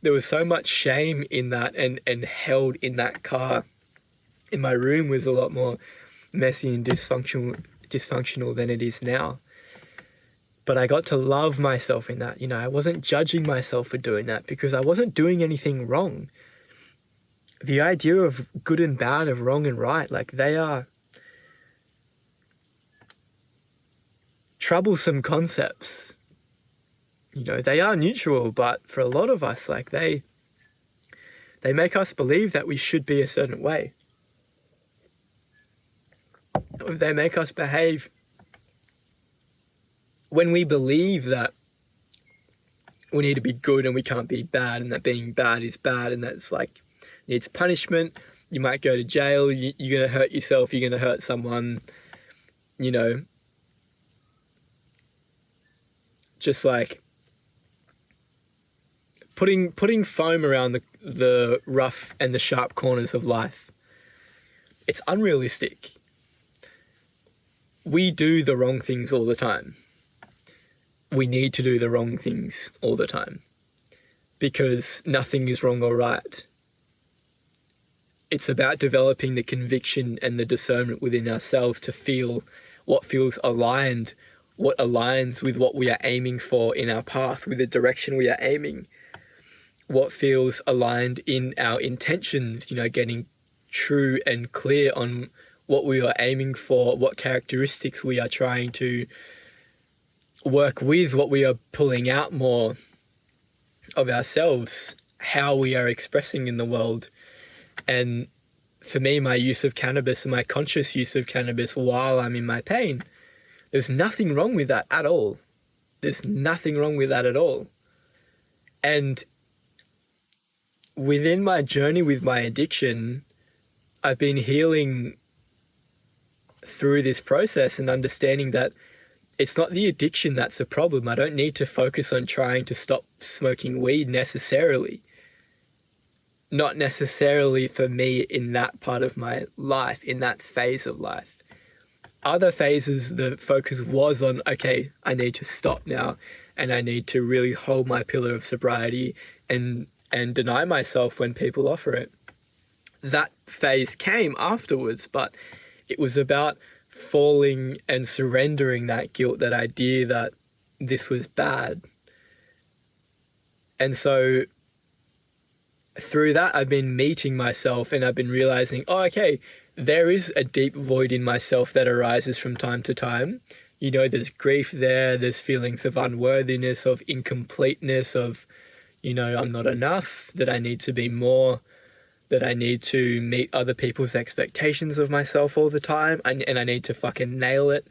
There was so much shame in that and held in that car. And my room was a lot more messy and dysfunctional than it is now. But I got to love myself in that. I wasn't judging myself for doing that because I wasn't doing anything wrong. The idea of good and bad, of wrong and right, they are troublesome concepts. They are neutral, but for a lot of us, they make us believe that we should be a certain way. They make us behave when we believe that we need to be good and we can't be bad, and that being bad is bad, and that's needs punishment. You might go to jail, you're going to hurt yourself, you're going to hurt someone, just putting foam around the rough and the sharp corners of life. It's unrealistic. We do the wrong things all the time. We need to do the wrong things all the time because nothing is wrong or right. It's about developing the conviction and the discernment within ourselves to feel what feels aligned, what aligns with what we are aiming for in our path, with the direction we are aiming. what feels aligned in our intentions, getting true and clear on what we are aiming for, what characteristics we are trying to work with, what we are pulling out more of ourselves, how we are expressing in the world. And for me, my use of cannabis and my conscious use of cannabis while I'm in my pain, there's nothing wrong with that at all. There's nothing wrong with that at all. And within my journey with my addiction, I've been healing through this process and understanding that it's not the addiction that's the problem. I don't need to focus on trying to stop smoking weed necessarily. Not necessarily for me in that part of my life, in that phase of life. Other phases, the focus was on, okay, I need to stop now, and I need to really hold my pillar of sobriety and deny myself when people offer it. That phase came afterwards, but it was about falling and surrendering that guilt, that idea that this was bad. And so through that, I've been meeting myself and I've been realizing, okay, there is a deep void in myself that arises from time to time. There's grief there, there's feelings of unworthiness, of incompleteness, of, I'm not enough, that I need to be more, that I need to meet other people's expectations of myself all the time, and I need to fucking nail it.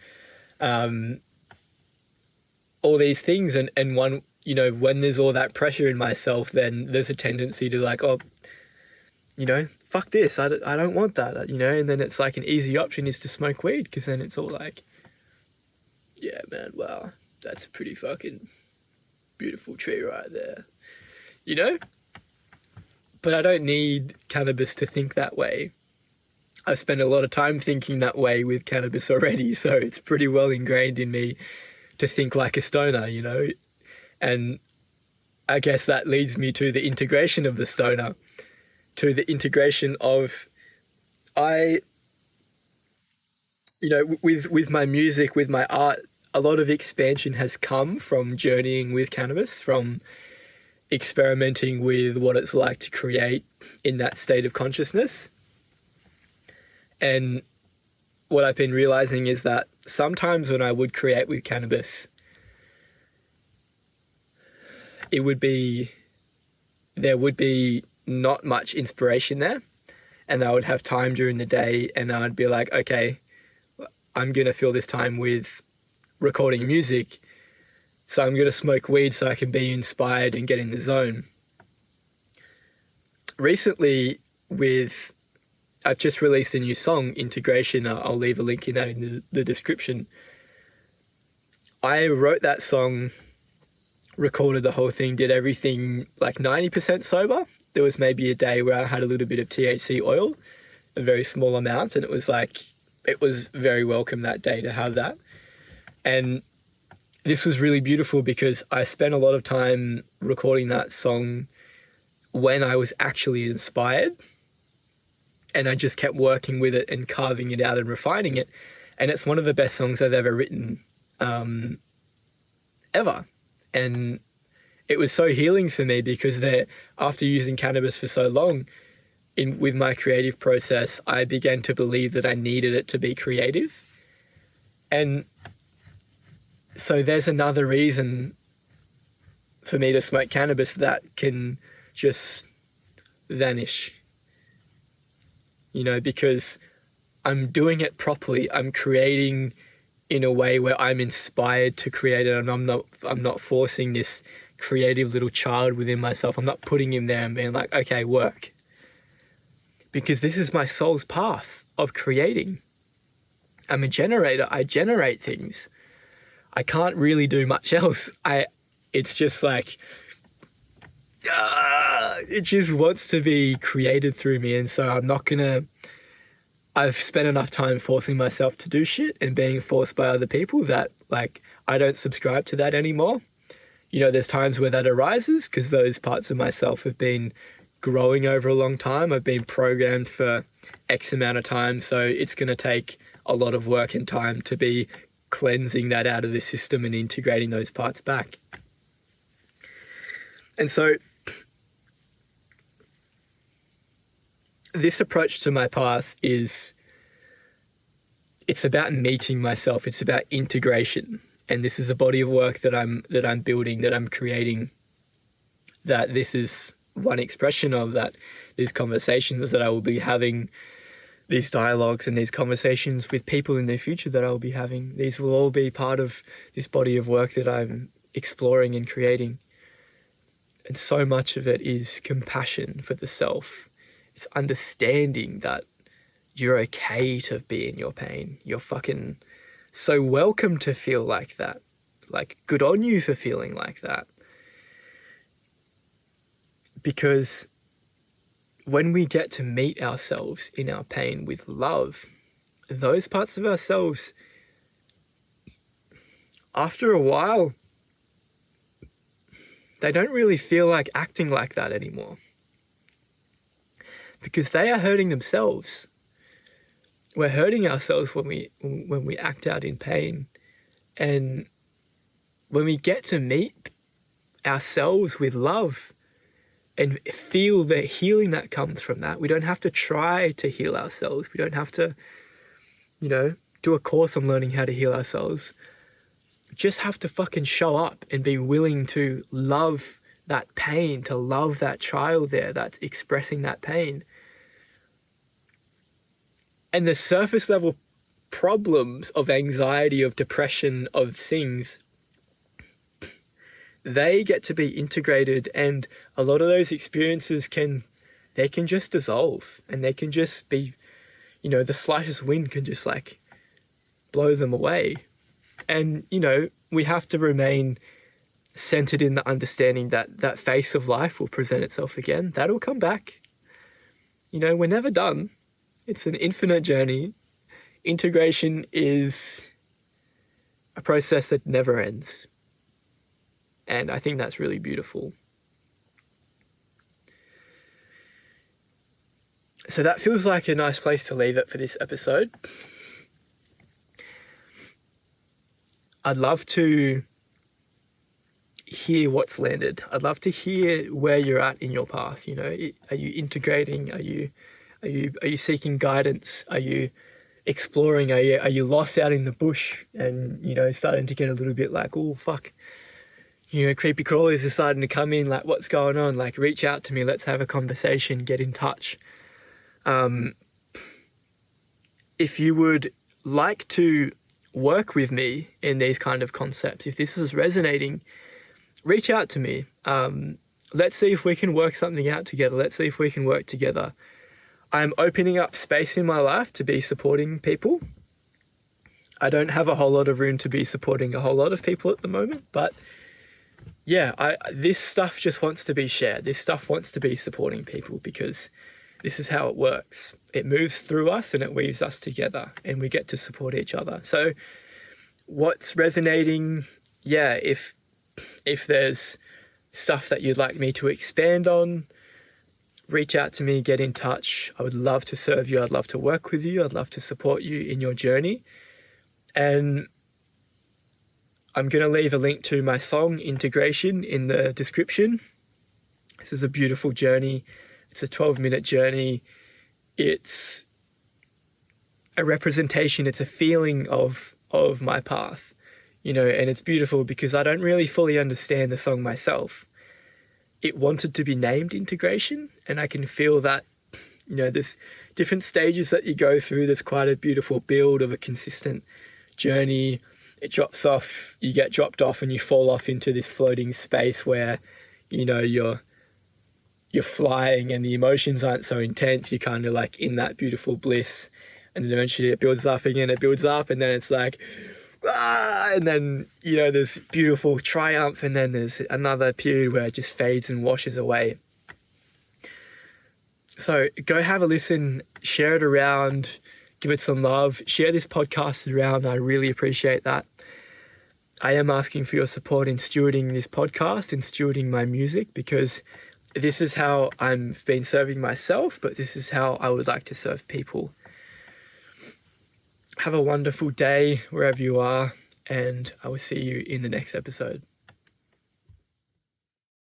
All these things, and one, when there's all that pressure in myself, then there's a tendency to like, fuck this, I don't want that, and then it's like an easy option is to smoke weed, because then it's all like, yeah, man, wow, that's a pretty fucking beautiful tree right there, But I don't need cannabis to think that way. I've spent a lot of time thinking that way with cannabis already, so it's pretty well ingrained in me to think like a stoner, And I guess that leads me to the integration of the stoner, to the integration of, with my music, with my art, a lot of expansion has come from journeying with cannabis, from experimenting with what it's like to create in that state of consciousness. And what I've been realizing is that sometimes when I would create with cannabis, there would be not much inspiration there, and I would have time during the day and I'd be like, okay, I'm going to fill this time with recording music, so I'm going to smoke weed so I can be inspired and get in the zone. Recently, I've just released a new song, Integration. I'll leave a link in the description. I wrote that song, recorded the whole thing, did everything like 90% sober. There was maybe a day where I had a little bit of THC oil, a very small amount, and it was very welcome that day to have that. And this was really beautiful because I spent a lot of time recording that song when I was actually inspired, and I just kept working with it and carving it out and refining it. And it's one of the best songs I've ever written, ever. And it was so healing for me because after using cannabis for so long, with my creative process, I began to believe that I needed it to be creative. And so there's another reason for me to smoke cannabis that can just vanish, because I'm doing it properly. I'm creating in a way where I'm inspired to create it, and I'm not forcing this creative little child within myself. I'm not putting him there and being like, okay, work. Because this is my soul's path of creating. I'm a generator. I generate things. I can't really do much else. It's just like, it just wants to be created through me. And so I've spent enough time forcing myself to do shit and being forced by other people that I don't subscribe to that anymore. There's times where that arises because those parts of myself have been growing over a long time. I've been programmed for X amount of time. So it's going to take a lot of work and time to be cleansing that out of the system and integrating those parts back. And so this approach to my path it's about meeting myself. It's about integration. And this is a body of work that I'm building, that I'm creating, that this is one expression of that. These conversations that I will be having, these dialogues and these conversations with people in the future that I will be having, these will all be part of this body of work that I'm exploring and creating. And so much of it is compassion for the self. It's understanding that you're okay to be in your pain. You're fucking so welcome to feel like that. Like, good on you for feeling like that. Because when we get to meet ourselves in our pain with love, those parts of ourselves, after a while, they don't really feel like acting like that anymore. Because they are hurting themselves. We're hurting ourselves when we act out in pain. And when we get to meet ourselves with love and feel the healing that comes from that, we don't have to try to heal ourselves. We don't have to, do a course on learning how to heal ourselves. We just have to fucking show up and be willing to love that pain, to love that child there that's expressing that pain. And the surface level problems of anxiety, of depression, of things, they get to be integrated, and a lot of those experiences can just dissolve, and they can just be, the slightest wind can just like blow them away. And, we have to remain centered in the understanding that that face of life will present itself again. That'll come back. We're never done. It's an infinite journey. Integration is a process that never ends. And I think that's really beautiful. So that feels like a nice place to leave it for this episode. I'd love to hear what's landed. I'd love to hear where you're at in your path. Are you integrating? Are you seeking guidance? Are you exploring? Are you lost out in the bush and, starting to get a little bit like, oh, fuck, creepy crawlies are starting to come in, like, what's going on? Like, reach out to me. Let's have a conversation. Get in touch. If you would like to work with me in these kind of concepts, if this is resonating, reach out to me. Let's see if we can work something out together. Let's see if we can work together. I'm opening up space in my life to be supporting people. I don't have a whole lot of room to be supporting a whole lot of people at the moment, but yeah, this stuff just wants to be shared. This stuff wants to be supporting people because this is how it works. It moves through us and it weaves us together and we get to support each other. So what's resonating? Yeah, if there's stuff that you'd like me to expand on, reach out to me, get in touch. I would love to serve you. I'd love to work with you. I'd love to support you in your journey. And I'm going to leave a link to my song, Integration, in the description. This is a beautiful journey. It's a 12-minute journey. It's a representation. It's a feeling of my path, and it's beautiful because I don't really fully understand the song myself. It wanted to be named Integration, and I can feel that, there's different stages that you go through. There's quite a beautiful build of a consistent journey. It drops off, you get dropped off and you fall off into this floating space where, you're flying and the emotions aren't so intense. You're kind of like in that beautiful bliss, and then eventually it builds up again, it builds up, and then it's like, and then, there's beautiful triumph, and then there's another period where it just fades and washes away. So go have a listen, share it around, give it some love, share this podcast around. I really appreciate that. I am asking for your support in stewarding this podcast and stewarding my music, because this is how I've been serving myself, but this is how I would like to serve people. Have a wonderful day wherever you are, and I will see you in the next episode.